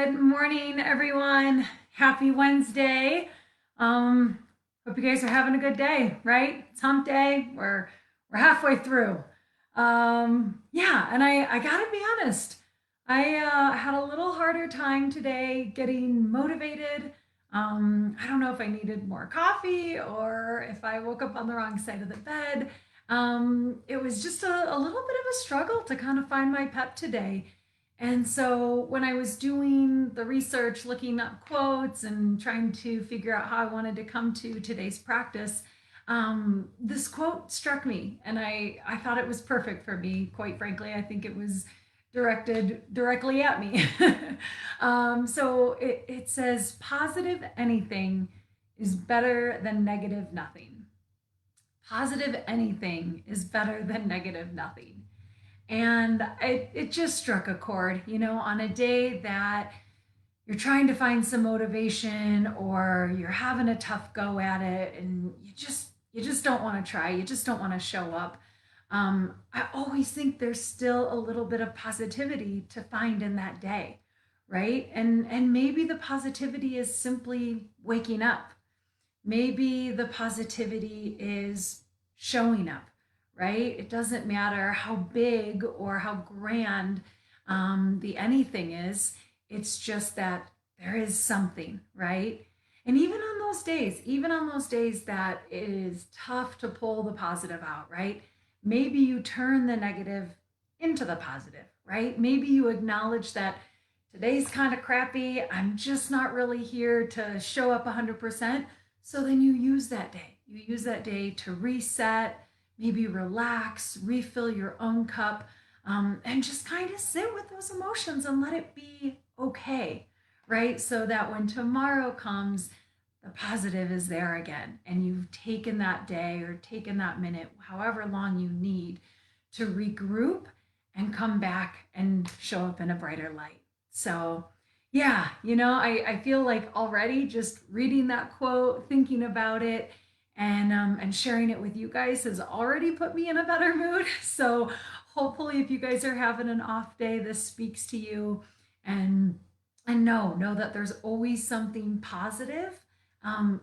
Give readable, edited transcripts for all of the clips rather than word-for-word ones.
Good morning, everyone. Happy Wednesday. Um, Hope you guys are having a good day, right? It's hump day. We're halfway through. Yeah, and I gotta be honest, I had a little harder time today getting motivated. I don't know if I needed more coffee or if I woke up on the wrong side of the bed. It was just a little bit of a struggle to kind of find my pep today. And so when I was doing the research, looking up quotes and trying to figure out how I wanted to come to today's practice, this quote struck me and I thought it was perfect for me. Quite frankly, I think it was directed directly at me. So it says, positive anything is better than negative nothing. Positive anything is better than negative nothing. And it just struck a chord, on a day that you're trying to find some motivation or you're having a tough go at it and you just don't want to try, you just don't want to show up. I always think there's still a little bit of positivity to find in that day, right? And maybe the positivity is simply waking up. Maybe the positivity is showing up, right? It doesn't matter how big or how grand the anything is. It's just that there is something, right? And even on those days that it is tough to pull the positive out, right? Maybe you turn the negative into the positive, right? Maybe you acknowledge that today's kind of crappy. I'm just not really here to show up 100%. So then you use that day. You use that day to reset, maybe relax, refill your own cup, and just kind of sit with those emotions and let it be okay, right? So that when tomorrow comes, the positive is there again. And you've taken that day or taken that minute, however long you need, to regroup and come back and show up in a brighter light. So, yeah, I feel like already just reading that quote, thinking about it, and sharing it with you guys has already put me in a better mood. So hopefully, if you guys are having an off day, this speaks to you, and and know that there's always something positive,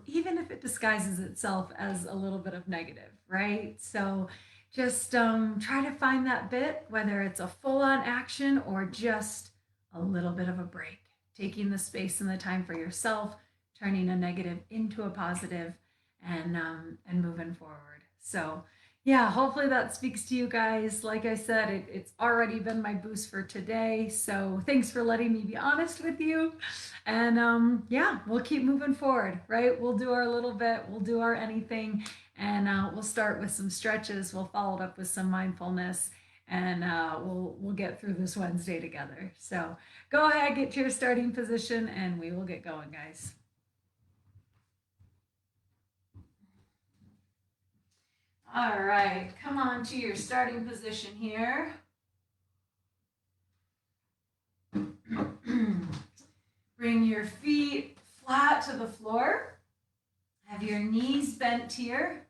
even if it disguises itself as a little bit of negative, right? So just try to find that bit, whether it's a full on action or just a little bit of a break, taking the space and the time for yourself, turning a negative into a positive, and moving forward. So yeah, hopefully that speaks to you guys. Like I said, it's already been my boost for today. So thanks for letting me be honest with you. And yeah, we'll keep moving forward, right? We'll do our little bit, we'll do our anything, and we'll start with some stretches. We'll follow it up with some mindfulness, and we'll get through this Wednesday together. So go ahead, get to your starting position, and we will get going, guys. All right, come on to your starting position here. Bring your feet flat to the floor. Have your knees bent here.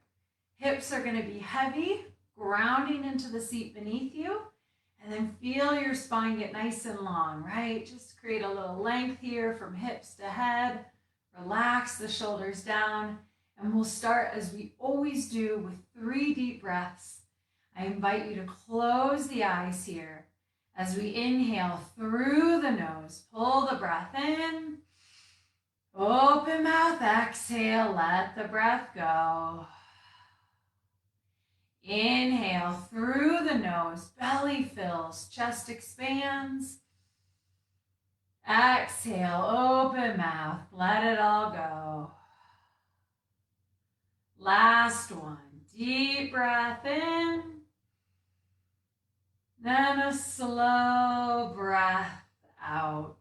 Hips are going to be heavy, grounding into the seat beneath you. And then feel your spine get nice and long, right? Just create a little length here from hips to head. Relax the shoulders down. And we'll start, as we always do, with 3 deep breaths. I invite you to close the eyes here as we inhale through the nose. Pull the breath in. Open mouth, exhale, let the breath go. Inhale through the nose, belly fills, chest expands. Exhale, open mouth, let it all go. Last one, deep breath in. Then a slow breath out.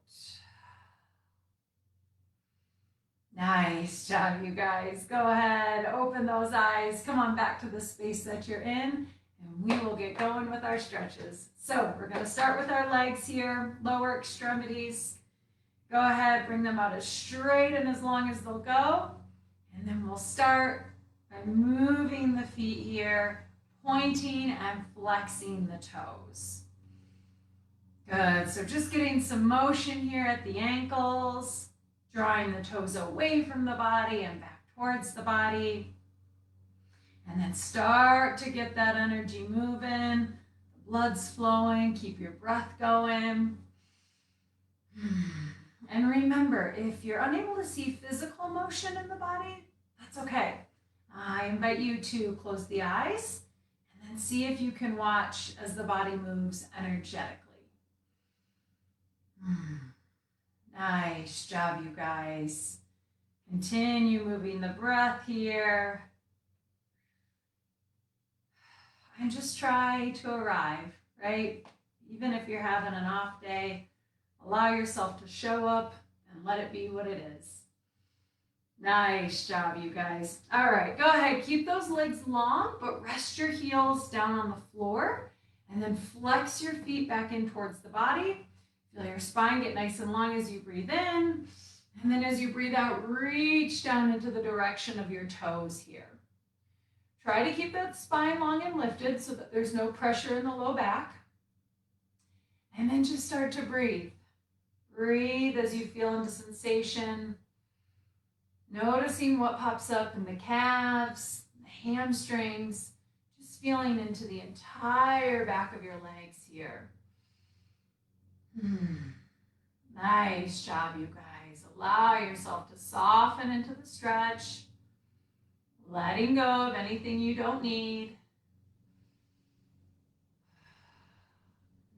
Nice job, you guys. Go ahead, open those eyes. Come on back to the space that you're in, and we will get going with our stretches. So we're going to start with our legs here, lower extremities. Go ahead, bring them out as straight and as long as they'll go. And then we'll start by moving the feet here, pointing and flexing the toes. Good. Good. So just getting some motion here at the ankles, drawing the toes away from the body and back towards the body. And then start to get that energy moving. The blood's flowing. Keep your breath going. And remember, if you're unable to see physical motion in the body, that's okay. I invite you to close the eyes and then see if you can watch as the body moves energetically. Nice job, you guys. Continue moving the breath here. And just try to arrive, right? Even if you're having an off day, allow yourself to show up and let it be what it is. Nice job, you guys. All right, go ahead. Keep those legs long, but rest your heels down on the floor and then flex your feet back in towards the body. Feel your spine get nice and long as you breathe in. And then as you breathe out, reach down into the direction of your toes here. Try to keep that spine long and lifted so that there's no pressure in the low back. And then just start to breathe. Breathe as you feel into sensation. Noticing what pops up in the calves, the hamstrings, just feeling into the entire back of your legs here. Nice job, you guys. Allow yourself to soften into the stretch, letting go of anything you don't need.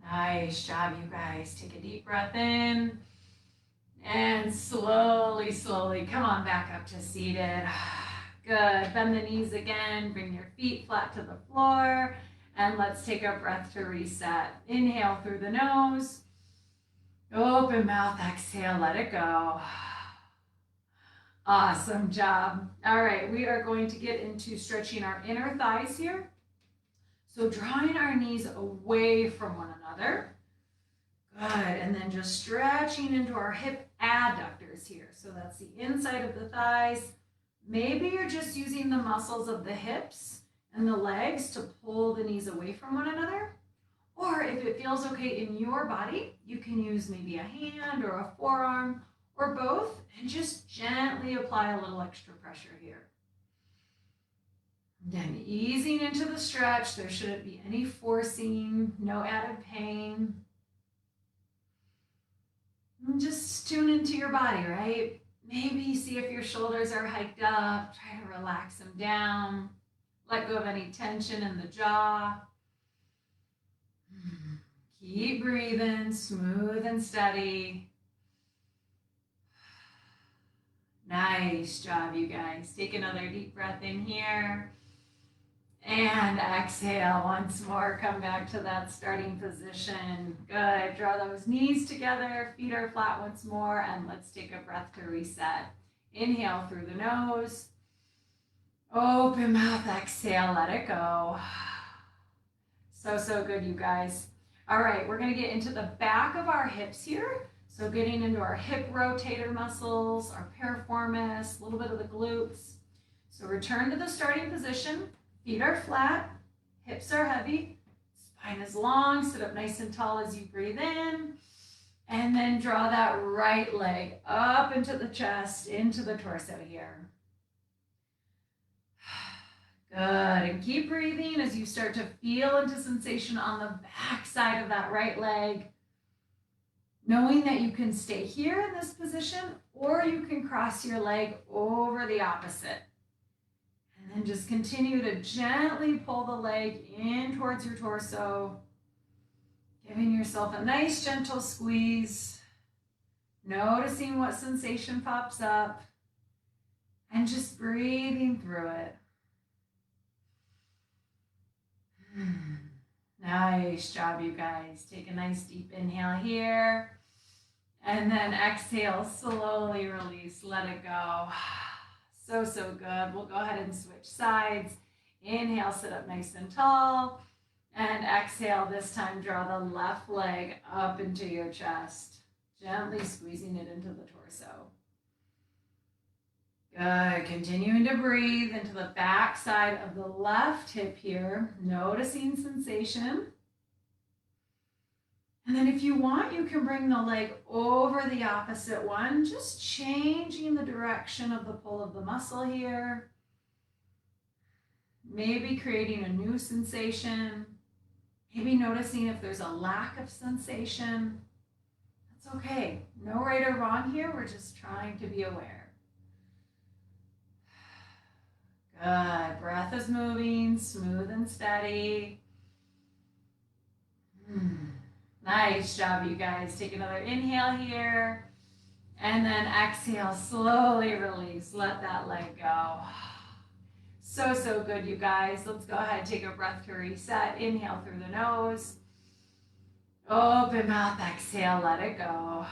Nice job, you guys. Take a deep breath in and slowly, slowly come on back up to seated. Good. Bend the knees again. Bring your feet flat to the floor. And let's take a breath to reset. Inhale through the nose. Open mouth, exhale, let it go. Awesome job. All right, we are going to get into stretching our inner thighs here. So drawing our knees away from one another. Good, and then just stretching into our hip adductors here. So that's the inside of the thighs. Maybe you're just using the muscles of the hips and the legs to pull the knees away from one another. Or if it feels okay in your body, you can use maybe a hand or a forearm or both and just gently apply a little extra pressure here. Then easing into the stretch, there shouldn't be any forcing, no added pain. And just tune into your body, right? Maybe see if your shoulders are hiked up, try to relax them down, let go of any tension in the jaw. Keep breathing, smooth and steady. Nice job, you guys. Take another deep breath in here. And exhale once more. Come back to that starting position. Good. Draw those knees together. Feet are flat once more. And let's take a breath to reset. Inhale through the nose. Open mouth. Exhale. Let it go. So good, you guys. All right, we're going to get into the back of our hips here. So getting into our hip rotator muscles, our piriformis, a little bit of the glutes. So return to the starting position. Feet are flat, hips are heavy, spine is long, sit up nice and tall as you breathe in, and then draw that right leg up into the chest, into the torso here. Good, and keep breathing as you start to feel into sensation on the back side of that right leg, knowing that you can stay here in this position or you can cross your leg over the opposite. And then just continue to gently pull the leg in towards your torso, giving yourself a nice gentle squeeze, noticing what sensation pops up, and just breathing through it. Nice job, you guys. Take a nice deep inhale here, and then exhale, slowly release, let it go. So good. We'll go ahead and switch sides. Inhale, sit up nice and tall. And exhale, this time draw the left leg up into your chest, gently squeezing it into the torso. Good. Continuing to breathe into the back side of the left hip here, noticing sensation. And then if you want, you can bring the leg over the opposite one, just changing the direction of the pull of the muscle here. Maybe creating a new sensation. Maybe noticing if there's a lack of sensation. That's okay. No right or wrong here. We're just trying to be aware. Good. Breath is moving, smooth and steady. Nice job, you guys. Take another inhale here. And then exhale, slowly release. Let that leg go. So good, you guys. Let's go ahead and take a breath to reset. Inhale through the nose. Open mouth, exhale, let it go.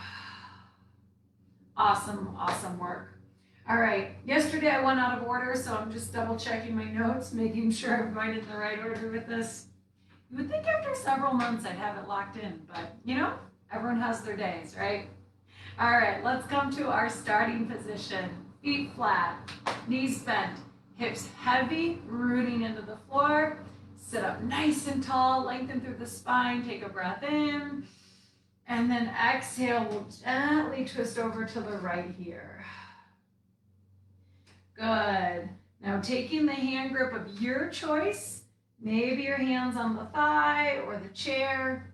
Awesome work. All right, yesterday I went out of order, so I'm just double checking my notes, making sure I'm going in the right order with this. You would think after several months I'd have it locked in, but you know, everyone has their days, right? All right, let's come to our starting position. Feet flat, knees bent, hips heavy, rooting into the floor. Sit up nice and tall, lengthen through the spine, take a breath in, and then exhale, we'll gently twist over to the right here. Good. Now taking the hand grip of your choice, maybe your hands on the thigh or the chair.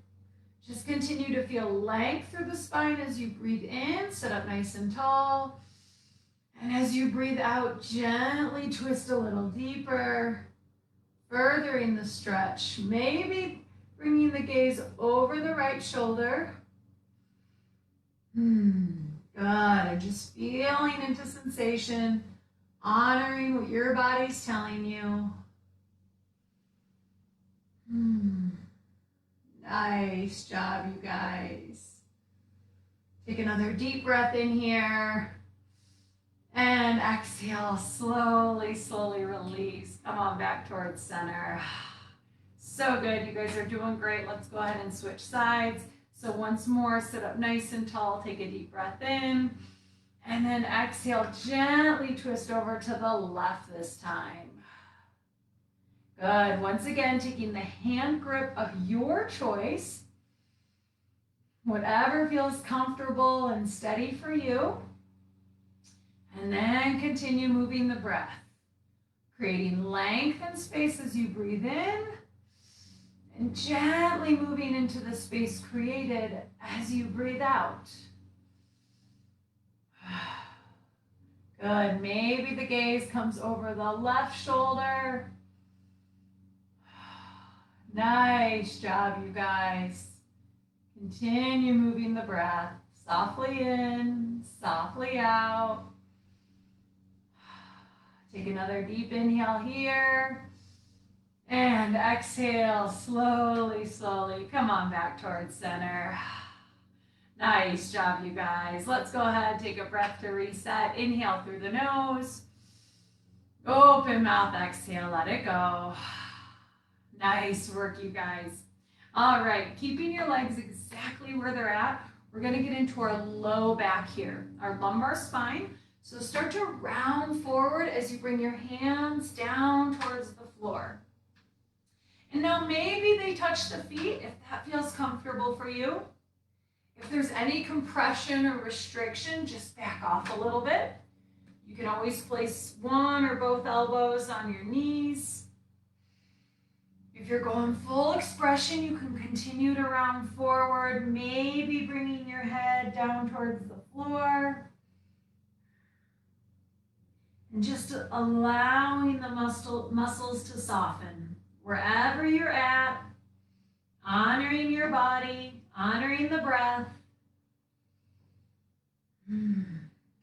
Just continue to feel length through the spine as you breathe in, sit up nice and tall. And as you breathe out, gently twist a little deeper, furthering the stretch. Maybe bringing the gaze over the right shoulder. Good. And just feeling into sensation, honoring what your body's telling you. Nice job, you guys. Take another deep breath in here. And exhale, slowly release. Come on back towards center. So good, you guys are doing great. Let's go ahead and switch sides. So once more, sit up nice and tall, take a deep breath in. And then exhale, gently twist over to the left this time. Good. Once again, taking the hand grip of your choice, whatever feels comfortable and steady for you. And then continue moving the breath, creating length and space as you breathe in, and gently moving into the space created as you breathe out. Good. Maybe the gaze comes over the left shoulder. Nice job, you guys. Continue moving the breath softly in, softly out. Take another deep inhale here. And exhale, slowly. Come on back towards center. Nice job, you guys. Let's go ahead and take a breath to reset. Inhale through the nose. Open mouth, exhale, let it go. Nice work, you guys. All right, keeping your legs exactly where they're at, we're gonna get into our low back here, our lumbar spine. So start to round forward as you bring your hands down towards the floor. And now maybe they touch the feet if that feels comfortable for you. If there's any compression or restriction, just back off a little bit. You can always place one or both elbows on your knees. If you're going full expression, you can continue to round forward, maybe bringing your head down towards the floor. And just allowing the muscles to soften. Wherever you're at, honoring your body, honoring the breath.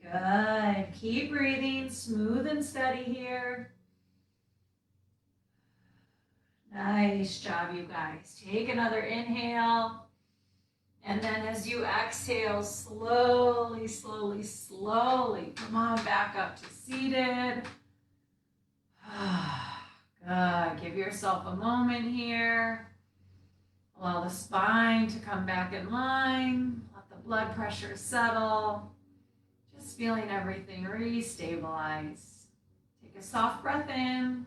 Good. Keep breathing, smooth and steady here. Nice job, you guys. Take another inhale. And then as you exhale, slowly, come on back up to seated. Good. Give yourself a moment here. Allow the spine to come back in line. Let the blood pressure settle. Just feeling everything re-stabilize. Take a soft breath in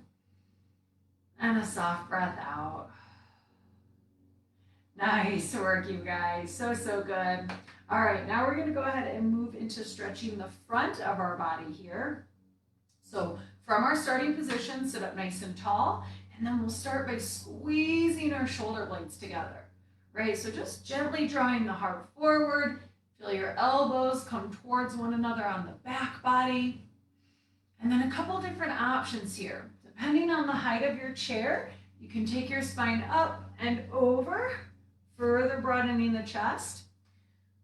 and a soft breath out. Nice work, you guys. So, so good. All right, now we're going to go ahead and move into stretching the front of our body here. So from our starting position, sit up nice and tall, and then we'll start by squeezing our shoulder blades together, right? So just gently drawing the heart forward. Feel your elbows come towards one another on the back body. And then a couple different options here. Depending on the height of your chair, you can take your spine up and over, further broadening the chest.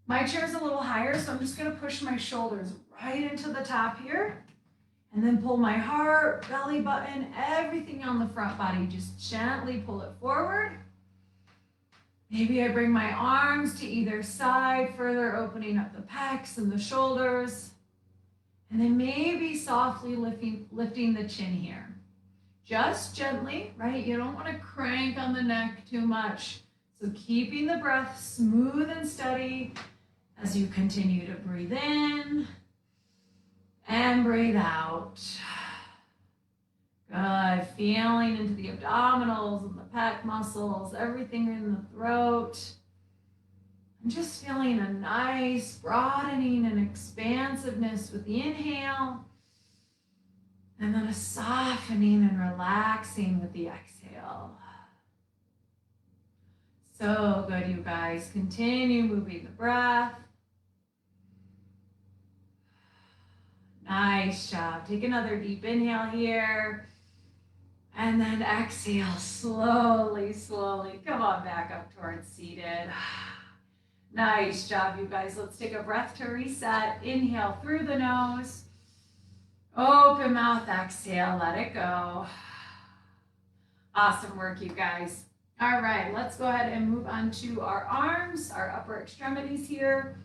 My chair is a little higher, so I'm just going to push my shoulders right into the top here. And then pull my heart, belly button, everything on the front body. Just gently pull it forward. Maybe I bring my arms to either side, further opening up the pecs and the shoulders. And then maybe softly lifting the chin here. Just gently, right? You don't want to crank on the neck too much. So keeping the breath smooth and steady as you continue to breathe in and breathe out. Good. Feeling into the abdominals and the pec muscles, everything in the throat. And just feeling a nice broadening and expansiveness with the inhale. And then a softening and relaxing with the exhale. So good, you guys. Continue moving the breath. Nice job. Take another deep inhale here. And then exhale slowly, slowly. Come on back up towards seated. Nice job, you guys. Let's take a breath to reset. Inhale through the nose. Open mouth, exhale, let it go. Awesome work, you guys. All right, let's go ahead and move on to our arms, our upper extremities here.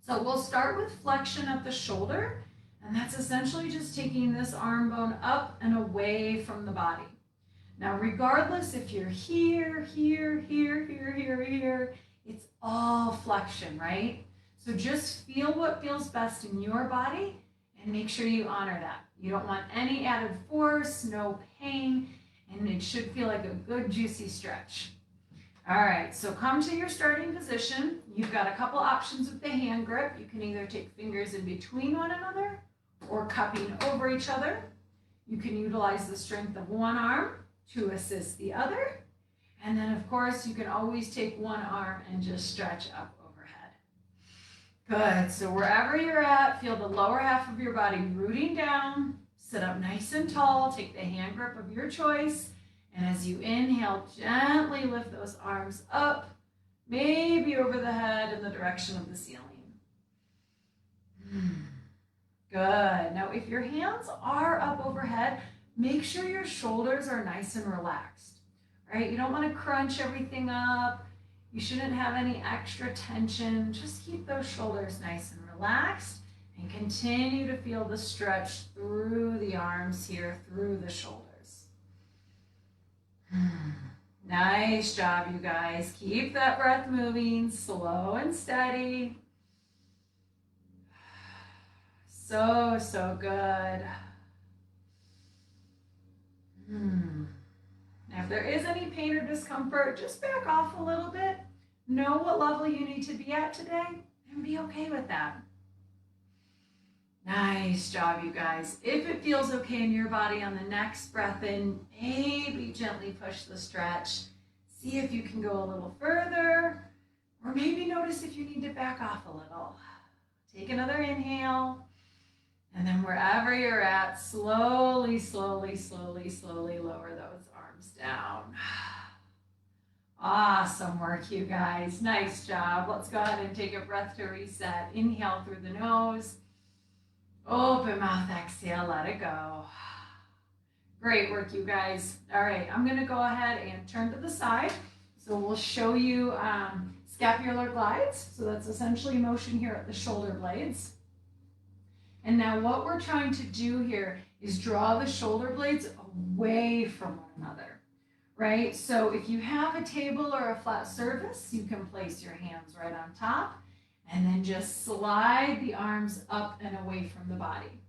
So we'll start with flexion of the shoulder, and that's essentially just taking this arm bone up and away from the body. Now, regardless if you're here, here, it's all flexion, right? So just feel what feels best in your body and make sure you honor that. You don't want any added force, no pain, and it should feel like a good, juicy stretch. All right, so come to your starting position. You've got a couple options with the hand grip. You can either take fingers in between one another or cupping over each other. You can utilize the strength of one arm to assist the other. And then, of course, you can always take one arm and just stretch up overhead. Good, so wherever you're at, feel the lower half of your body rooting down. Sit up nice and tall. Take the hand grip of your choice. And as you inhale, gently lift those arms up, maybe over the head in the direction of the ceiling. Good. Now, if your hands are up overhead, make sure your shoulders are nice and relaxed, right? You don't want to crunch everything up. You shouldn't have any extra tension. Just keep those shoulders nice and relaxed and continue to feel the stretch through the arms here, through the shoulders. Nice job, you guys. Keep that breath moving, slow and steady. So, so good. Now, if there is any pain or discomfort, just back off a little bit. Know what level you need to be at today and be okay with that. Nice job, you guys. If it feels okay in your body on the next breath in, maybe gently push the stretch. See if you can go a little further, or maybe notice if you need to back off a little. Take another inhale, and then wherever you're at, slowly, slowly, slowly, slowly lower those arms down. Awesome work, you guys. Nice job. Let's go ahead and take a breath to reset. Inhale through the nose. Open mouth, exhale, let it go. Great work, you guys. All right, I'm going to go ahead and turn to the side. So we'll show you scapular glides. So that's essentially motion here at the shoulder blades. And now what we're trying to do here is draw the shoulder blades away from one another, right? So if you have a table or a flat surface, you can place your hands right on top. And then just slide the arms up and away from the body.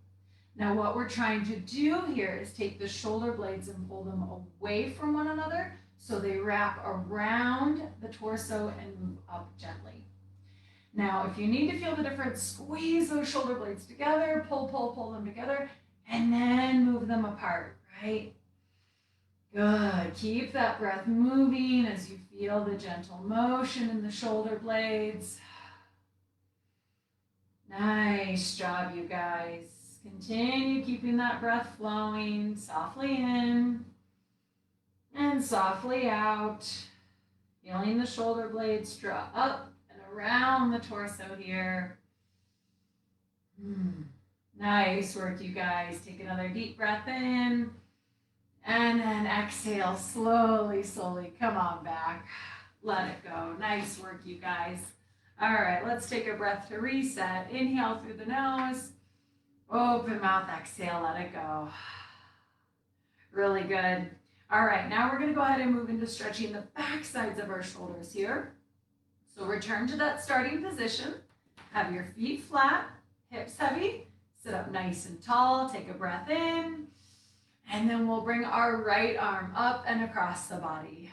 Now what we're trying to do here is take the shoulder blades and pull them away from one another So they wrap around the torso and move up gently. Now, if you need to feel the difference, squeeze those shoulder blades together, pull them together, and then move them apart, right? Good. Keep that breath moving as you feel the gentle motion in the shoulder blades. Nice job, you guys. Continue keeping that breath flowing softly in and softly out. Feeling the shoulder blades draw up and around the torso here. Nice work, you guys. Take another deep breath in. And then exhale, slowly, come on back. Let it go. Nice work, you guys. All right, let's take a breath to reset. Inhale through the nose. Open mouth, exhale, let it go. Really good. All right, now we're gonna go ahead and move into stretching the back sides of our shoulders here. So return to that starting position. Have your feet flat, hips heavy. Sit up nice and tall. Take a breath in. And then we'll bring our right arm up and across the body.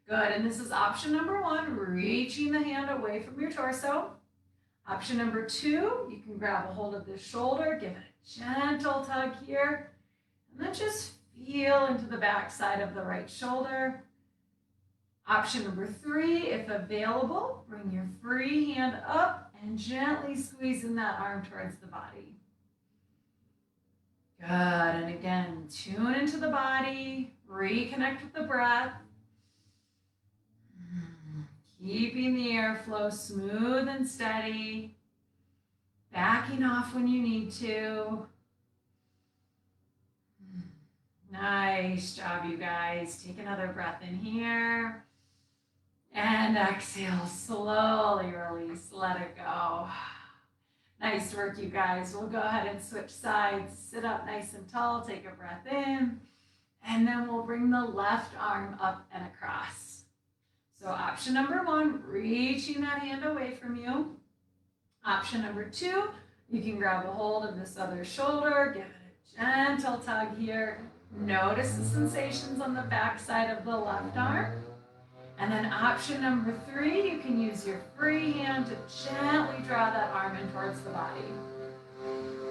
Good, and this is option number 1, reaching the hand away from your torso. Option number 2, you can grab a hold of the shoulder, give it a gentle tug here, and then just feel into the back side of the right shoulder. Option number 3, if available, bring your free hand up and gently squeeze in that arm towards the body. Good, and again, tune into the body, reconnect with the breath. Keeping the airflow smooth and steady. Backing off when you need to. Nice job, you guys. Take another breath in here. And exhale, slowly release, let it go. Nice work, you guys. We'll go ahead and switch sides. Sit up nice and tall, take a breath in. And then we'll bring the left arm up and across. So option number 1, reaching that hand away from you. Option number 2, you can grab a hold of this other shoulder, give it a gentle tug here. Notice the sensations on the back side of the left arm. And then option number 3, you can use your free hand to gently draw that arm in towards the body.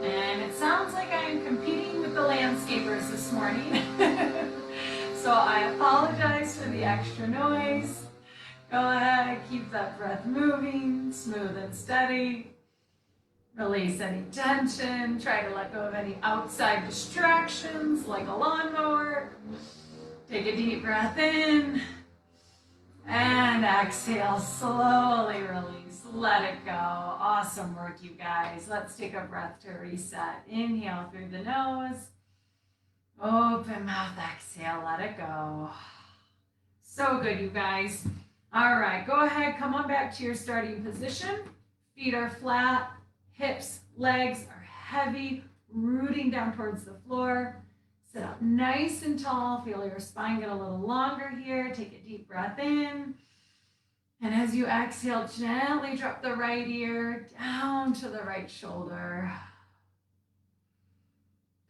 And it sounds like I am competing with the landscapers this morning. So I apologize for the extra noise. Go ahead, keep that breath moving, smooth and steady. Release any tension. Try to let go of any outside distractions like a lawnmower. Take a deep breath in. And exhale, slowly release. Let it go. Awesome work, you guys. Let's take a breath to reset. Inhale through the nose. Open mouth, exhale, let it go. So good, you guys. All right, go ahead, come on back to your starting position. Feet are flat, hips, legs are heavy, rooting down towards the floor. Sit up nice and tall, feel your spine get a little longer here. Take a deep breath in. And as you exhale, gently drop the right ear down to the right shoulder.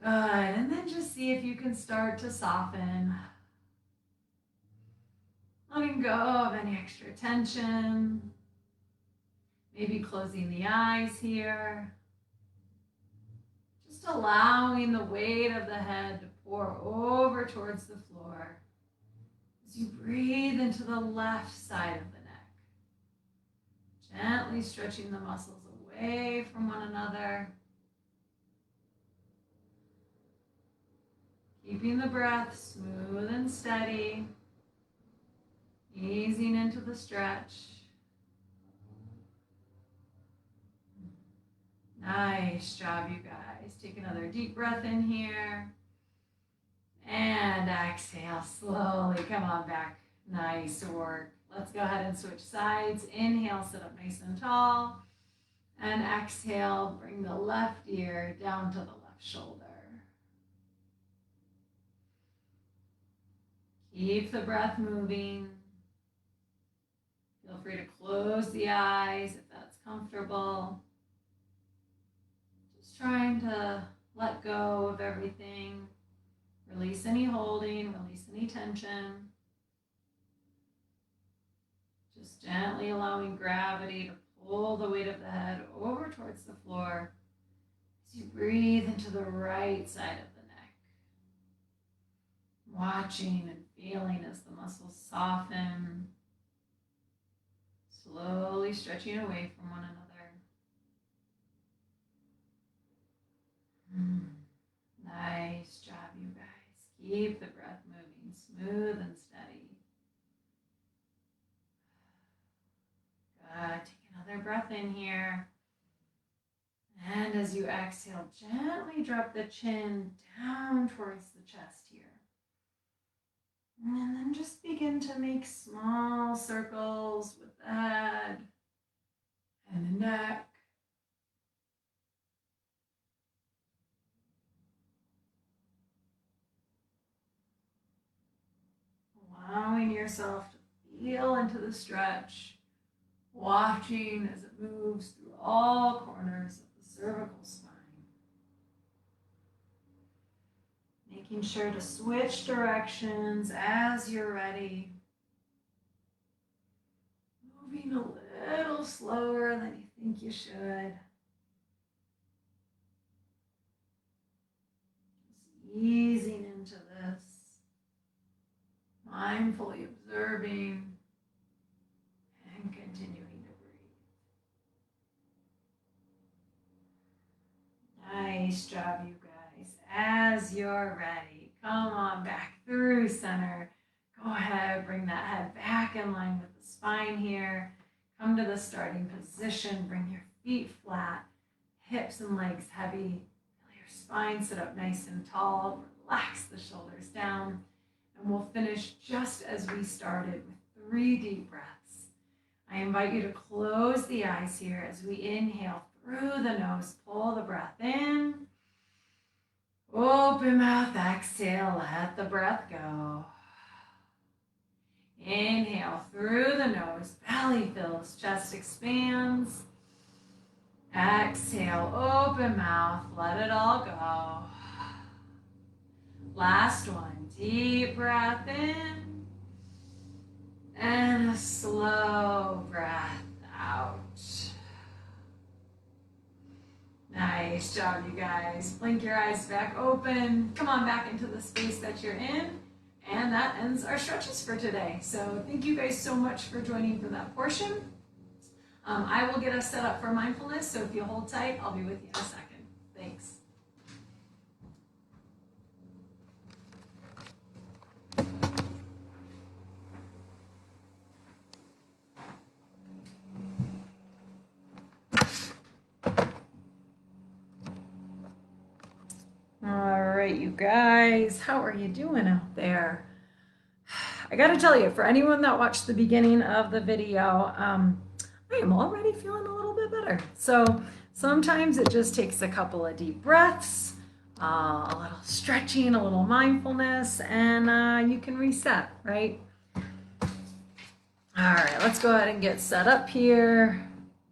Good, and then just see if you can start to soften. Letting go of any extra tension. Maybe closing the eyes here. Just allowing the weight of the head to pour over towards the floor as you breathe into the left side of the neck. Gently stretching the muscles away from one another. Keeping the breath smooth and steady. Easing into the stretch. Nice job, you guys. Take another deep breath in here. And exhale, slowly come on back. Nice work. Let's go ahead and switch sides. Inhale, sit up nice and tall. And exhale, bring the left ear down to the left shoulder. Keep the breath moving. Feel free to close the eyes if that's comfortable. Just trying to let go of everything. Release any holding, release any tension. Just gently allowing gravity to pull the weight of the head over towards the floor as you breathe into the right side of the neck. Watching and feeling as the muscles soften, slowly stretching away from one another. Nice job, you guys. Keep the breath moving, smooth and steady. Good. Take another breath in here. And as you exhale, gently drop the chin down towards the chest here. And then just begin to make small circles with the head and the neck. Allowing yourself to feel into the stretch, watching as it moves through all corners of the cervical spine. Making sure to switch directions as you're ready. Moving a little slower than you think you should. Just easing into this. Mindfully observing and continuing to breathe. Nice job, you guys. As you're ready, come on back through center. Go ahead, bring that head back in line with the spine here. Come to the starting position. Bring your feet flat, hips and legs heavy. Feel your spine sit up nice and tall. Relax the shoulders down. And we'll finish just as we started with 3 deep breaths. I invite you to close the eyes here as we inhale through the nose. Pull the breath in. Open mouth, exhale, let the breath go. Inhale through the nose, belly fills, chest expands. Exhale, open mouth, let it all go. Last one, deep breath in and a slow breath out. Nice job, you guys. Blink your eyes back open. Come on back into the space that you're in. And that ends our stretches for today. So thank you guys so much for joining for that portion. I will get us set up for mindfulness. So if you hold tight, I'll be with you in a second. Thanks. All right, you guys, how are you doing out there? I got to tell you, for anyone that watched the beginning of the video, I am already feeling a little bit better. So sometimes it just takes a couple of deep breaths, a little stretching, a little mindfulness, and you can reset, right? All right, let's go ahead and get set up here.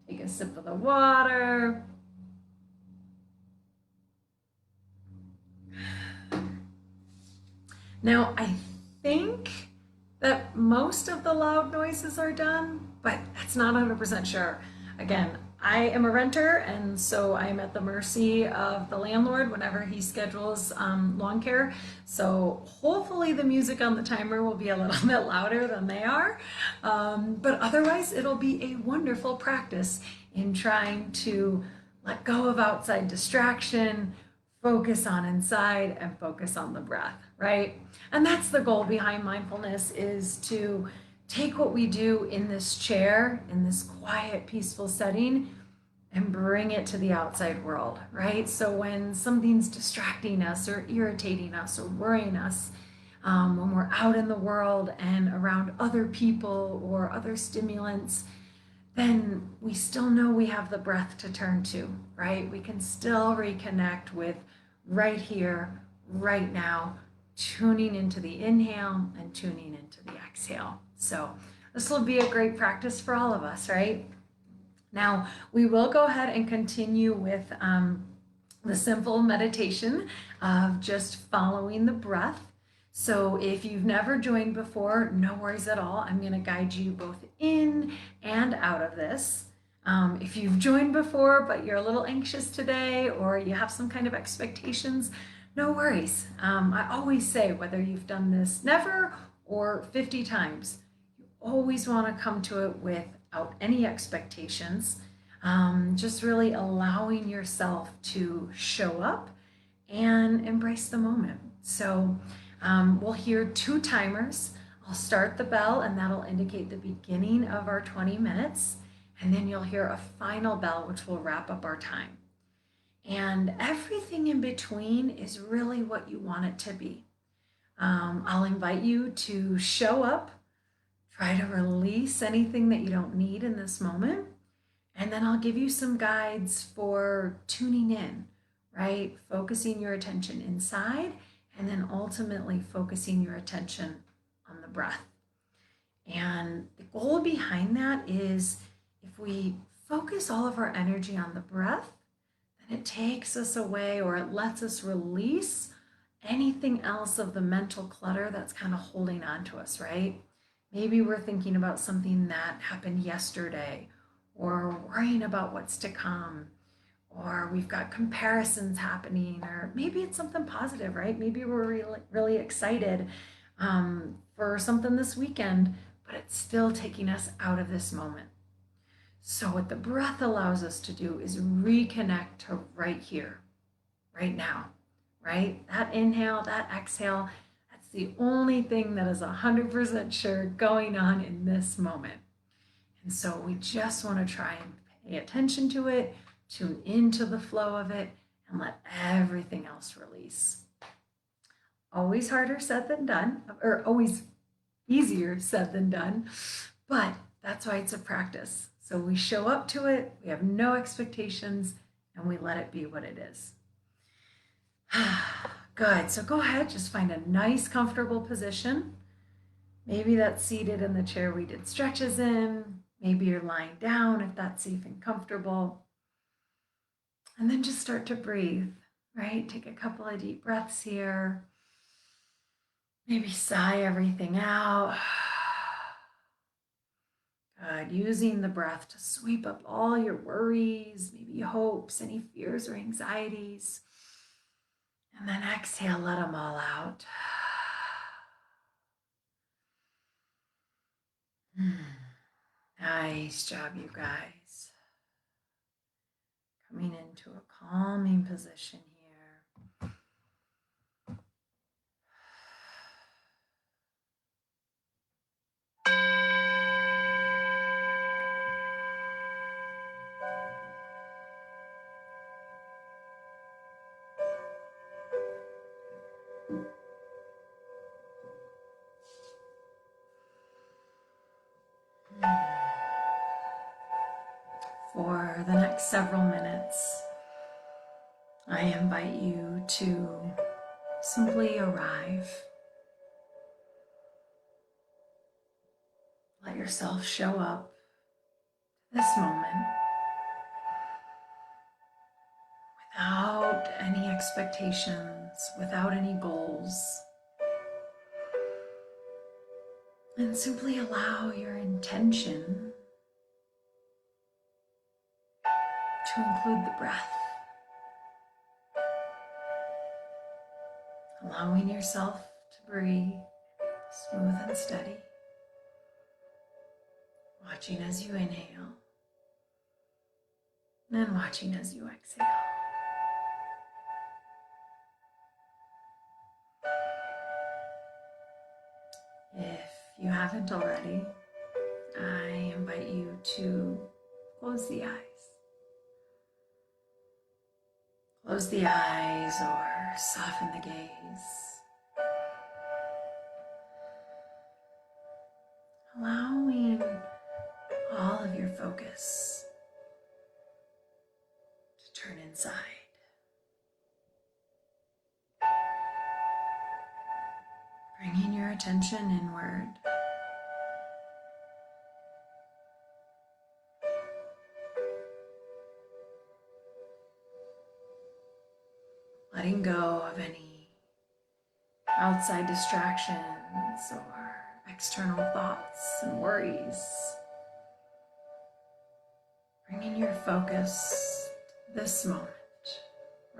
Take a sip of the water. Now, I think that most of the loud noises are done, but that's not 100% sure. Again, I am a renter, and so I'm at the mercy of the landlord whenever he schedules lawn care. So hopefully the music on the timer will be a little bit louder than they are. But otherwise, it'll be a wonderful practice in trying to let go of outside distraction, focus on inside, and focus on the breath, right? And that's the goal behind mindfulness, is to take what we do in this chair, in this quiet, peaceful setting, and bring it to the outside world, right? So when something's distracting us or irritating us or worrying us, when we're out in the world and around other people or other stimulants, then we still know we have the breath to turn to, right? We can still reconnect with right here, right now, tuning into the inhale and tuning into the exhale. So this will be a great practice for all of us, right? Now, we will go ahead and continue with the simple meditation of just following the breath. So if you've never joined before, no worries at all. I'm going to guide you both in and out of this. If you've joined before, but you're a little anxious today or you have some kind of expectations, no worries. I always say, whether you've done this never or 50 times, you always want to come to it without any expectations. Just really allowing yourself to show up and embrace the moment. So we'll hear 2 timers. I'll start the bell, and that'll indicate the beginning of our 20 minutes. And then you'll hear a final bell, which will wrap up our time. And everything in between is really what you want it to be. I'll invite you to show up, try to release anything that you don't need in this moment. And then I'll give you some guides for tuning in, right? Focusing your attention inside, and then ultimately focusing your attention on the breath. And the goal behind that is, if we focus all of our energy on the breath, then it takes us away, or it lets us release anything else of the mental clutter that's kind of holding on to us, right? Maybe we're thinking about something that happened yesterday, or worrying about what's to come, or we've got comparisons happening, or maybe it's something positive, right? Maybe we're really, really excited for something this weekend, but it's still taking us out of this moment. So what the breath allows us to do is reconnect to right here, right now, right? That inhale, that exhale, that's the only thing that is 100% sure going on in this moment. And so we just want to try and pay attention to it, tune into the flow of it, and let everything else release. Always harder said than done, or always easier said than done, but that's why it's a practice. So we show up to it, we have no expectations, and we let it be what it is. Good. So go ahead, just find a nice, comfortable position. Maybe that's seated in the chair we did stretches in. Maybe you're lying down if that's safe and comfortable. And then just start to breathe, right? Take a couple of deep breaths here. Maybe sigh everything out. Good. Using the breath to sweep up all your worries, maybe hopes, any fears or anxieties. And then exhale, let them all out. Nice job, you guys. Coming into a calming position here. For the next several minutes, I invite you to simply arrive. Let yourself show up to this moment without any expectations, without any goals. And simply allow your intention to include the breath. Allowing yourself to breathe smooth and steady. Watching as you inhale, and watching as you exhale. If you haven't already, I invite you to close the eyes. Close the eyes or soften the gaze. Allowing all of your focus to turn inside. Bringing your attention inward. Letting go of any outside distractions or external thoughts and worries. Bringing your focus to this moment,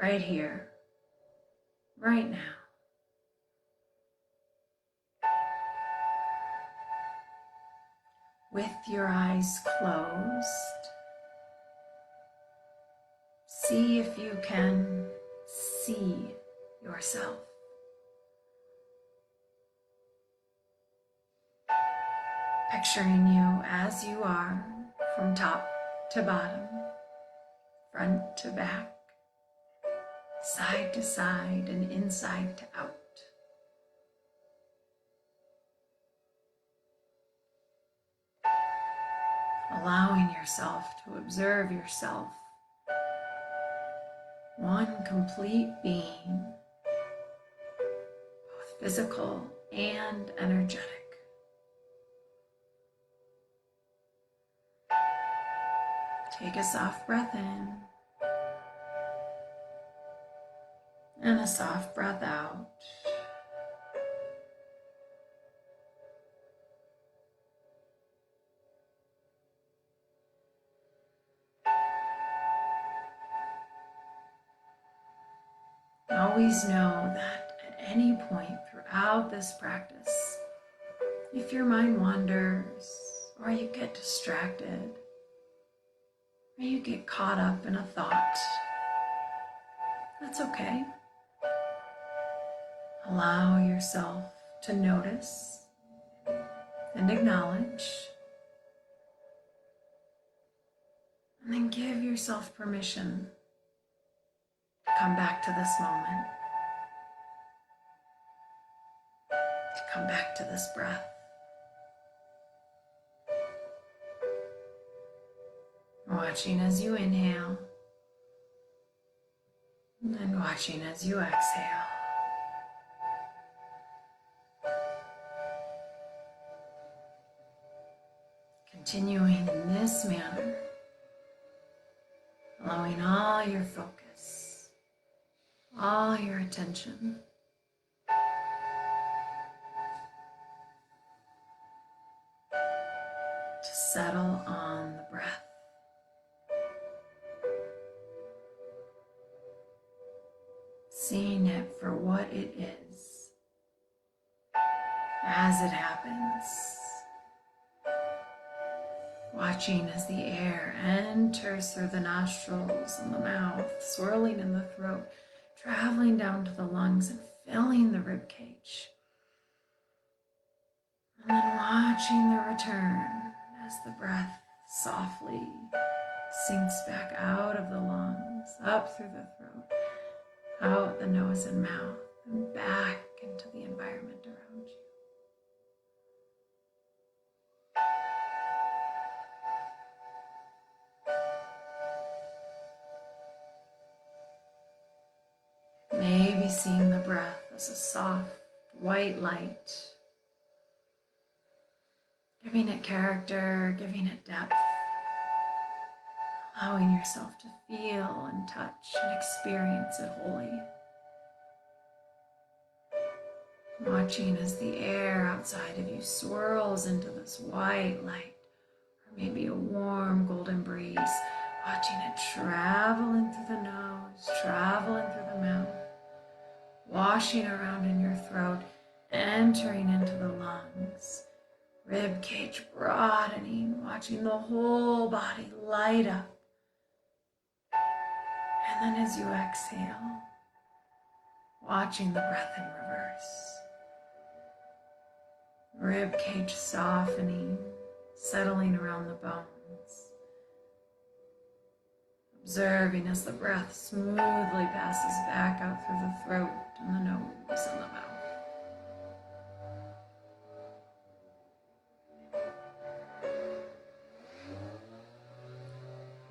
right here, right now. With your eyes closed, see if you can see yourself. Picturing you as you are, from top to bottom, front to back, side to side, and inside to out. Allowing yourself to observe yourself, one complete being, both physical and energetic. Take a soft breath in and a soft breath out. Always know that at any point throughout this practice, if your mind wanders or you get distracted or you get caught up in a thought, that's okay. Allow yourself to notice and acknowledge, and then give yourself permission to come back to this moment, to come back to this breath. Watching as you inhale, and watching as you exhale. Continuing in this manner, allowing all your focus, all your attention to settle on the breath. Seeing it for what it is, as it happens. Watching as the air enters through the nostrils and the mouth, swirling in the throat, traveling down to the lungs and filling the rib cage. And then watching the return as the breath softly sinks back out of the lungs, up through the throat, out the nose and mouth, and back into the environment around you. Maybe seeing the breath as a soft white light, giving it character, giving it depth, allowing yourself to feel and touch and experience it wholly. Watching as the air outside of you swirls into this white light, or maybe a warm golden breeze, watching it traveling through the nose, traveling through the mouth, washing around in your throat, entering into the lungs, rib cage broadening, watching the whole body light up. And then as you exhale, watching the breath in reverse. Rib cage softening, settling around the bones. Observing as the breath smoothly passes back out through the throat and the nose and the mouth.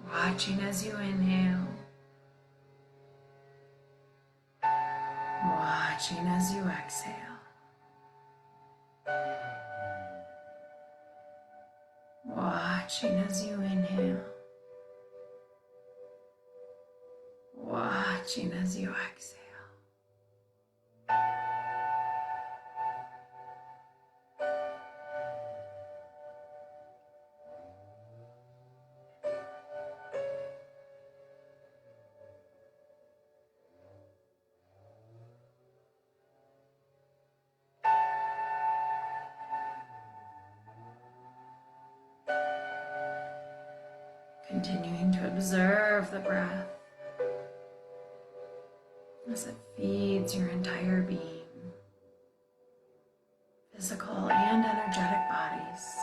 Watching as you inhale. Watching as you exhale. Watching as you inhale. Watching as you exhale. Continuing to observe the breath as it feeds your entire being, physical and energetic bodies.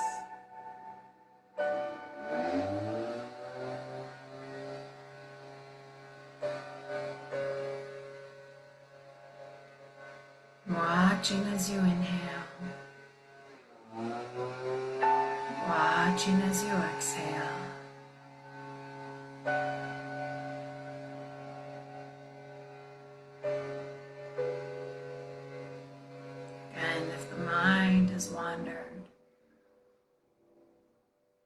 Watching as you inhale, watching as you exhale. And if the mind has wandered,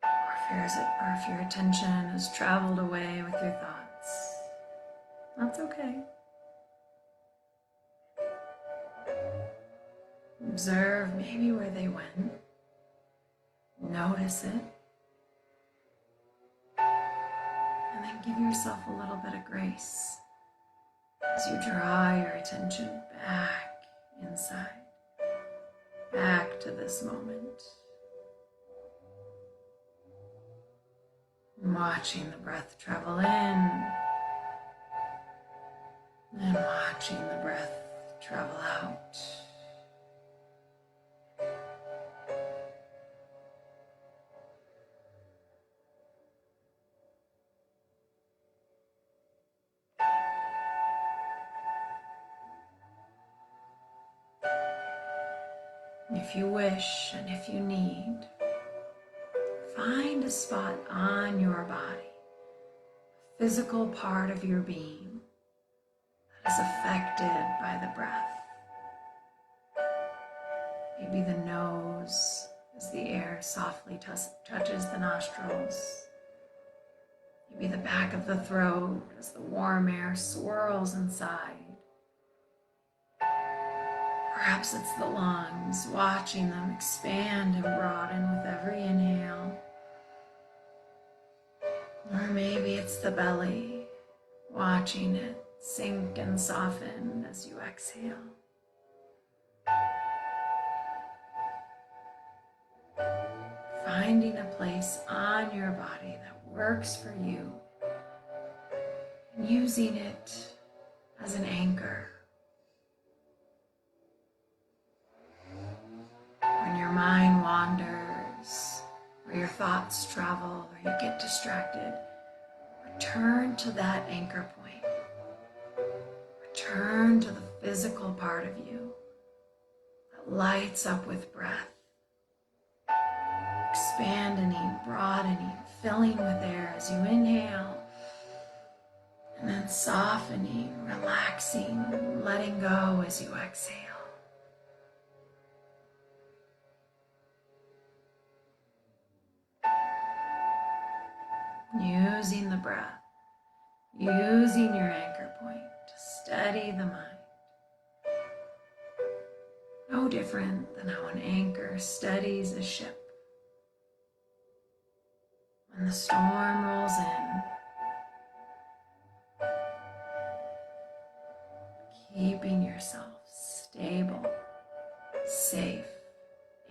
or if your attention has traveled away with your thoughts, that's okay. Observe maybe where they went. Notice it. And then give yourself a little bit of grace as you draw your attention back inside, back to this moment. Watching the breath travel in and watching the breath travel out. If you wish and if you need, find a spot on your body, a physical part of your being that is affected by the breath. Maybe the nose as the air softly touches the nostrils. Maybe the back of the throat as the warm air swirls inside. Perhaps it's the lungs, watching them expand and broaden with every inhale. Or maybe it's the belly, watching it sink and soften as you exhale. Finding a place on your body that works for you and using it as an anchor. When your mind wanders, or your thoughts travel, or you get distracted, return to that anchor point. Return to the physical part of you that lights up with breath, expanding, broadening, filling with air as you inhale, and then softening, relaxing, letting go as you exhale. Using the breath, using your anchor point to steady the mind. No different than how an anchor steadies a ship. When the storm rolls in, keeping yourself stable, safe,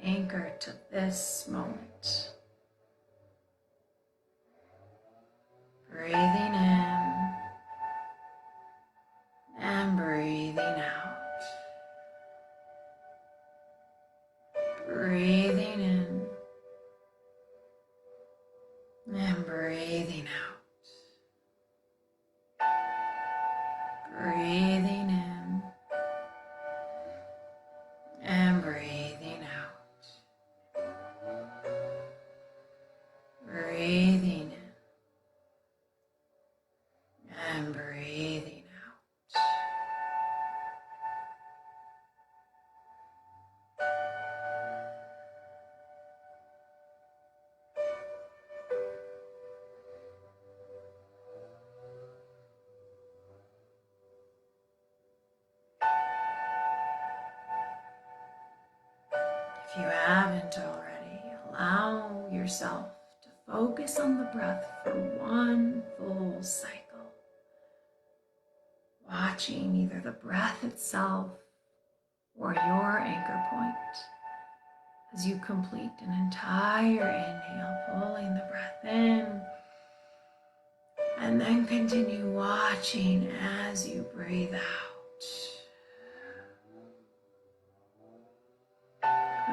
anchored to this moment. Breathing in and breathing out. Breathing in and breathing out. Breathing in and breathing out. Breathing in and breathing out. If you haven't already, allow yourself to focus on the breath for one full cycle. Watching either the breath itself or your anchor point as you complete an entire inhale, pulling the breath in And then continue watching as you breathe out.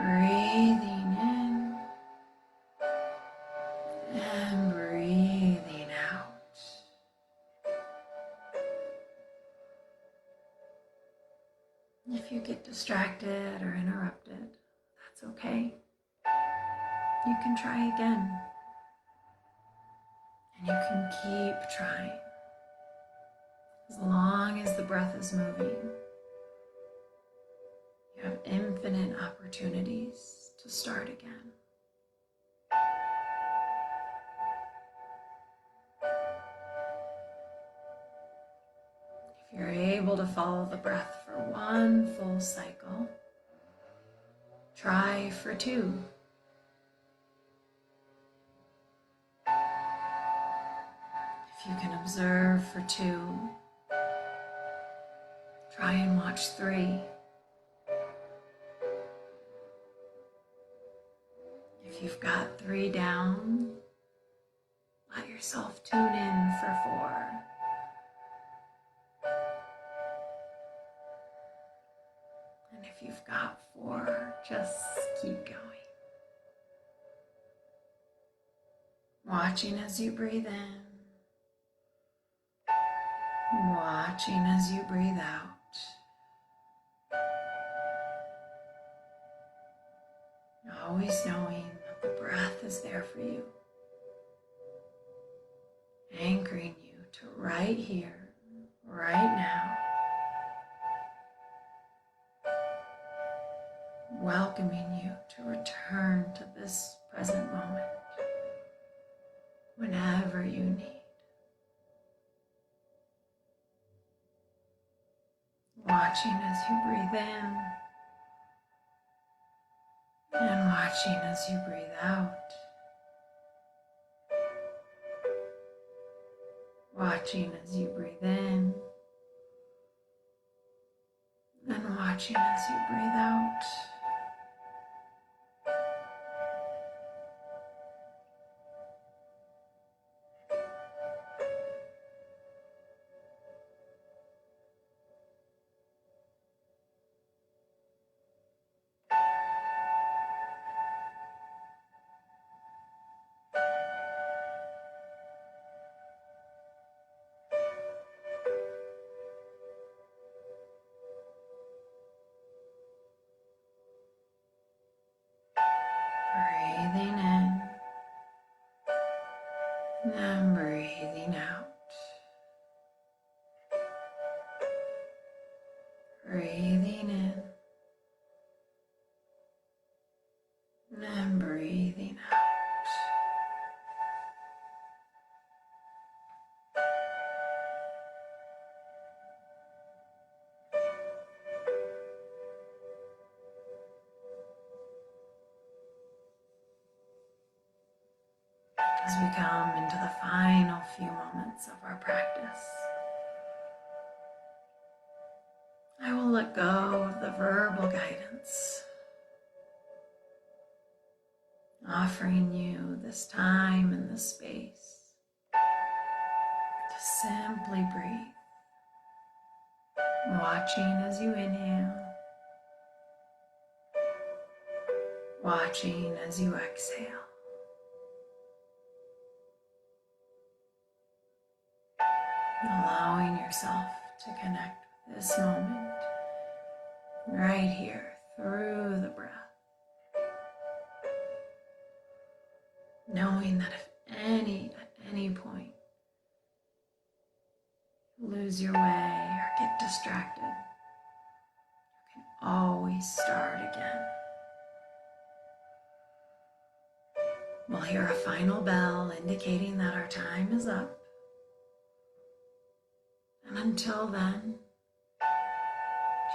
Breathing in and breathing out. If you get distracted or interrupted, that's okay. You can try again. And you can keep trying. As long as the breath is moving, you have infinite opportunities to start again. If you're able to follow the breath for one full cycle, try for 2. If you can observe for 2, try and watch 3. If you've got 3 down, let yourself tune in for 4. And if you've got 4, just keep going. Watching as you breathe in. Watching as you breathe out. Always knowing that the breath is there for you. Anchoring you to right here, right now. Welcoming you to return to this present moment whenever you need. Watching as you breathe in and watching as you breathe out. Watching as you breathe in and watching as you breathe out. Breathing in and breathing out. Breathing in and breathing out. As we come into the final few moments of our practice, I will let go of the verbal guidance, offering you this time and this space to simply breathe, watching as you inhale, watching as you exhale. Allowing yourself to connect with this moment right here through the breath. Knowing that if at any point you lose your way or get distracted, you can always start again. We'll hear a final bell indicating that our time is up. And until then,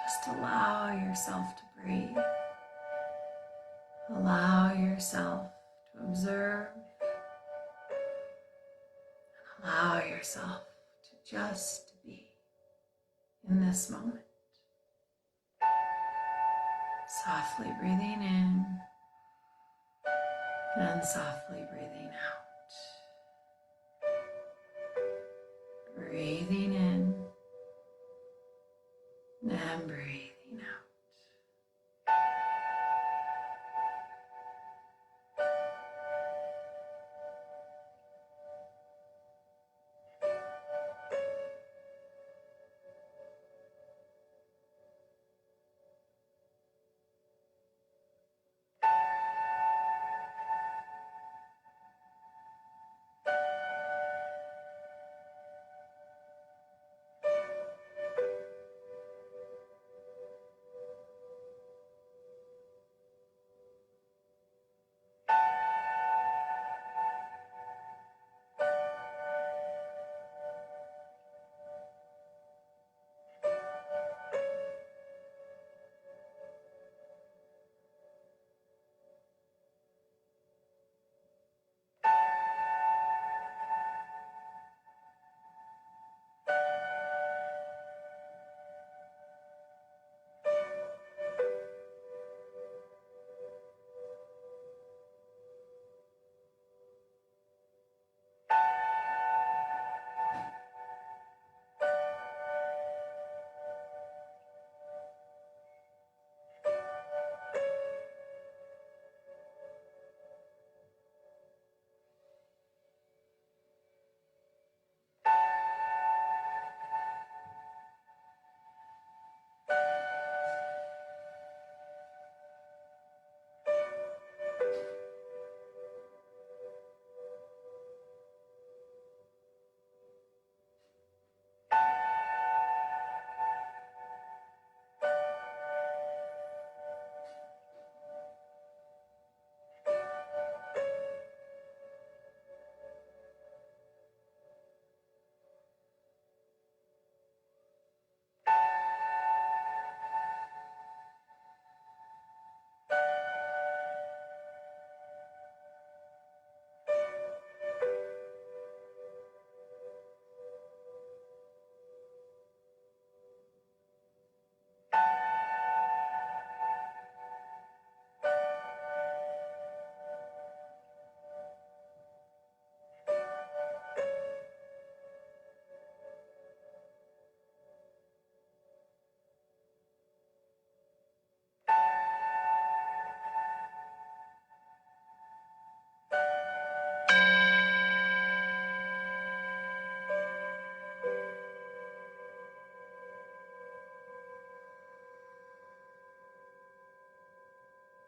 just allow yourself to breathe. Allow yourself to observe. And allow yourself to just be in this moment. Softly breathing in and softly breathing out. Breathing in and breathing out.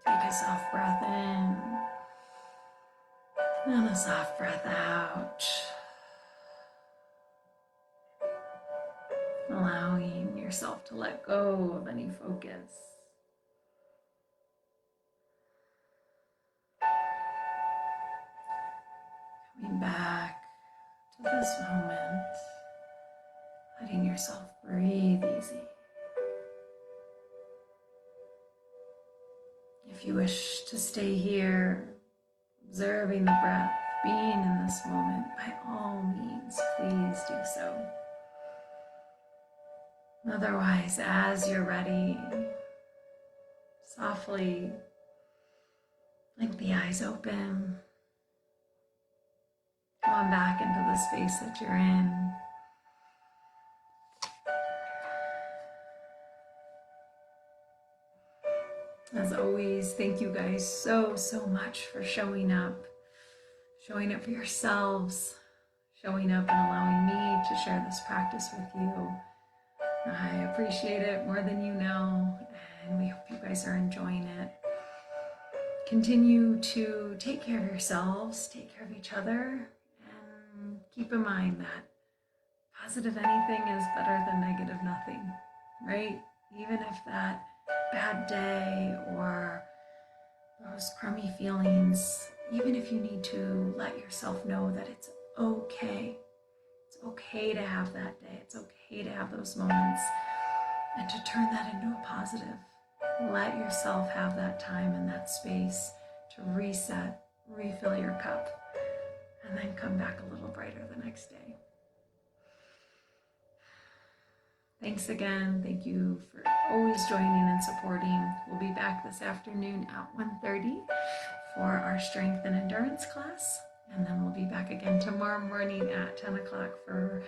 Take a soft breath in and a soft breath out. Allowing yourself to let go of any focus. Coming back to this moment, letting yourself breathe easy. If you wish to stay here, observing the breath, being in this moment, by all means, please do so. Otherwise, as you're ready, softly blink the eyes open. Come on back into the space that you're in. As always, thank you guys so much for showing up for yourselves, showing up and allowing me to share this practice with you. I appreciate it more than you know, and we hope you guys are enjoying it. Continue to take care of yourselves, take care of each other, and keep in mind that positive anything is better than negative nothing, right? Even if that bad day or those crummy feelings, even if you need to let yourself know that it's okay. It's okay to have that day. It's okay to have those moments and to turn that into a positive. Let yourself have that time and that space to reset, refill your cup, and then come back a little brighter the next day. Thanks again. Thank you for always joining and supporting. We'll be back this afternoon at 1:30 for our strength and endurance class. And then we'll be back again tomorrow morning at 10 o'clock for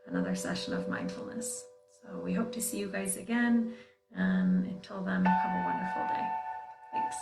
another session of mindfulness. So we hope to see you guys again. And until then, have a wonderful day. Thanks.